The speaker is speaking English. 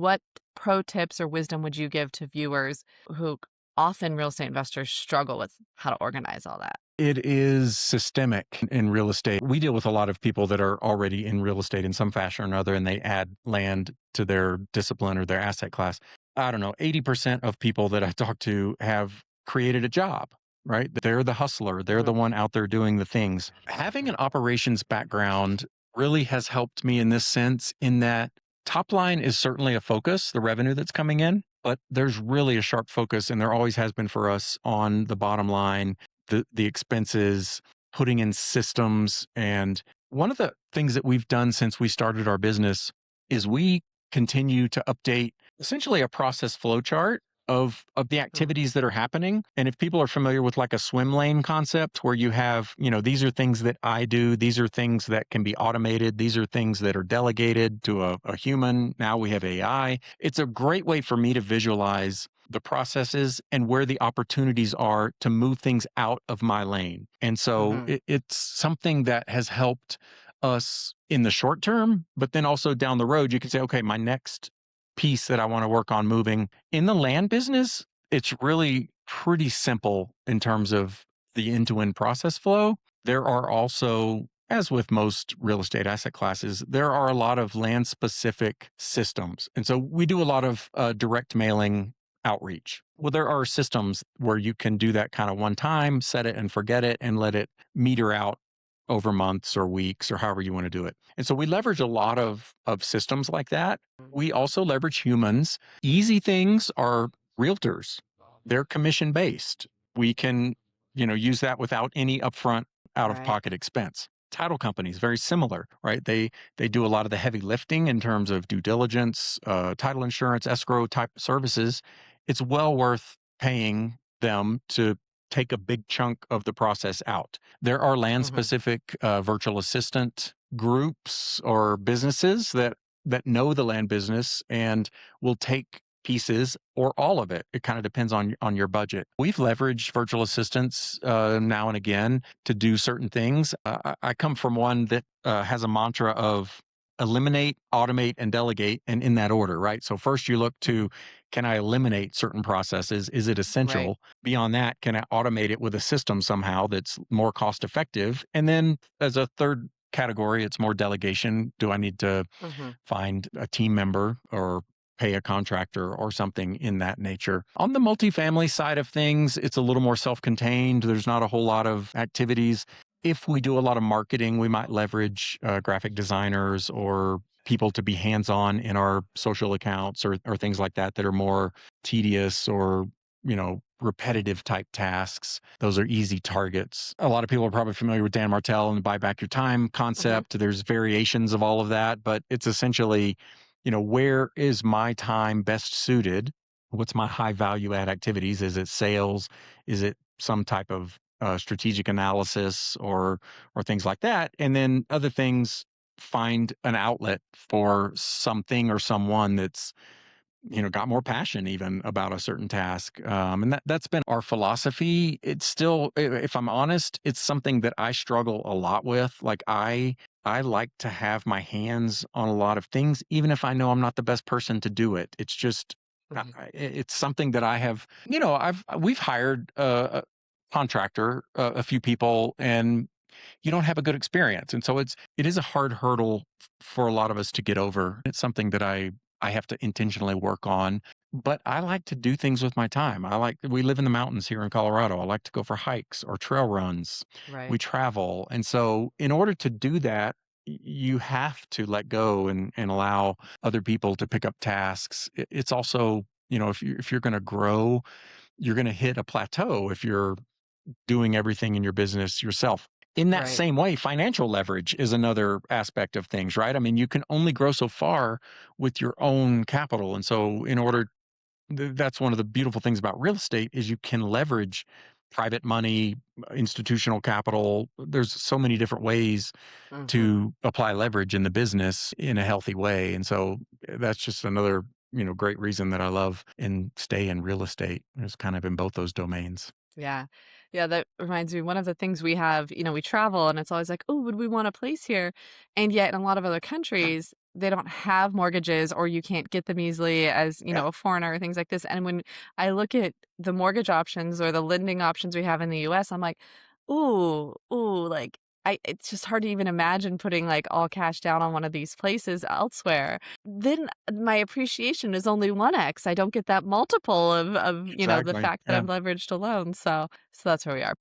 What pro tips or wisdom would you give to viewers who often real estate investors struggle with how to organize all that? It is systemic in real estate. We deal with a lot of people that are already in real estate in some fashion or another, and they add land to their discipline or their asset class. I don't know, 80% of people that I talk to have created a job, right? They're the hustler, they're the Mhm. one out there doing the things. Having an operations background really has helped me in this sense, in that top line is certainly a focus, the revenue that's coming in, but there's really a sharp focus, and there always has been for us, on the bottom line, the expenses, putting in systems. And one of the things that we've done since we started our business is we continue to update essentially a process flow chart of the Mhm. activities that are happening. And if people are familiar with like a swim lane concept, where you have, these are things that I do, these are things that can be automated, these are things that are delegated to a human. Now we have AI. It's a great way for me to visualize the processes and where the opportunities are to move things out of my lane. And so Mhm. it's something that has helped us in the short term, but then also down the road, you can say, okay, my next piece that I want to work on moving in the land business, it's really pretty simple in terms of the end to end process flow. There are also, as with most real estate asset classes, there are a lot of land specific systems. And so we do a lot of direct mailing outreach. Well, there are systems where you can do that kind of one time, set it and forget it, and let it meter out over months or weeks or however you want to do it. And so we leverage a lot of systems like that. We also leverage humans. Easy things are realtors. They're commission based. We can, use that without any upfront out of Right. pocket expense. Title companies, very similar, right? They do a lot of the heavy lifting in terms of due diligence, title insurance, escrow type services. It's well worth paying them to take a big chunk of the process out. There are land Mhm. specific virtual assistant groups or businesses that know the land business and will take pieces or all of it. It kind of depends on your budget. We've leveraged virtual assistants now and again to do certain things. I come from one that has a mantra of eliminate, automate, and delegate, and in that order, right? So first you look Mhm. to, can I eliminate certain processes? Is it Right. essential? Beyond that, can I automate it with a system somehow that's more cost effective? And then as a third category, it's more delegation. Do I need to Mhm. find a team member or pay a contractor or something in that nature? On the multifamily side of things, it's a little more self-contained. There's not a whole lot of activities. If we do a lot of marketing, we might leverage graphic designers or people to be hands-on in our social accounts or things like that are more tedious or repetitive type tasks. Those are easy targets. A lot of people are probably familiar with Dan Martell and the buy back your time Mhm. concept. There's variations of all of that, but it's essentially, where is my time best suited? What's my high value add activities? Is it sales? Is it some type of strategic analysis or things like that? And then other things, find an outlet for something or someone that's got more passion even about a certain task. And that's been our philosophy. It's still, if I'm honest, it's something that I struggle a lot with. Like I like to have my hands on a lot of things, even if I know I'm not the best person to do it. It's just, Mhm. it's something that I have, we've hired a contractor, a few people, and you don't have a good experience. And so it is a hard hurdle for a lot of us to get over. It's something that I have to intentionally work on. But I like to do things with my time. We live in the mountains here in Colorado. I like to go for hikes or trail runs. We Right. travel. And so in order to do that, you have to let go and allow other people to pick up tasks. It's also, if you're going to grow, you're going to hit a plateau if you're doing everything in your business yourself. In that Right. same way, financial leverage is another aspect of things, right? I mean, you can only grow so far with your own capital. And so that's one of the beautiful things about real estate is you can leverage private money, institutional capital. There's so many different ways Mhm. to apply leverage in the business in a healthy way. And so that's just another, great reason that I love and stay in real estate. It's kind of in both those domains. Yeah. Yeah, that reminds me, one of the things we have, we travel and it's always like, "Oh, would we want a place here?" And yet in a lot of other countries, they don't have mortgages or you can't get them easily as, Yeah, a foreigner or things like this. And when I look at the mortgage options or the lending options we have in the US, I'm like, ooh, like it's just hard to even imagine putting like all cash down on one of these places elsewhere. Then my appreciation is only 1x. I don't get that multiple of the exactly. fact that Yeah. I'm leveraged alone. So that's where we are.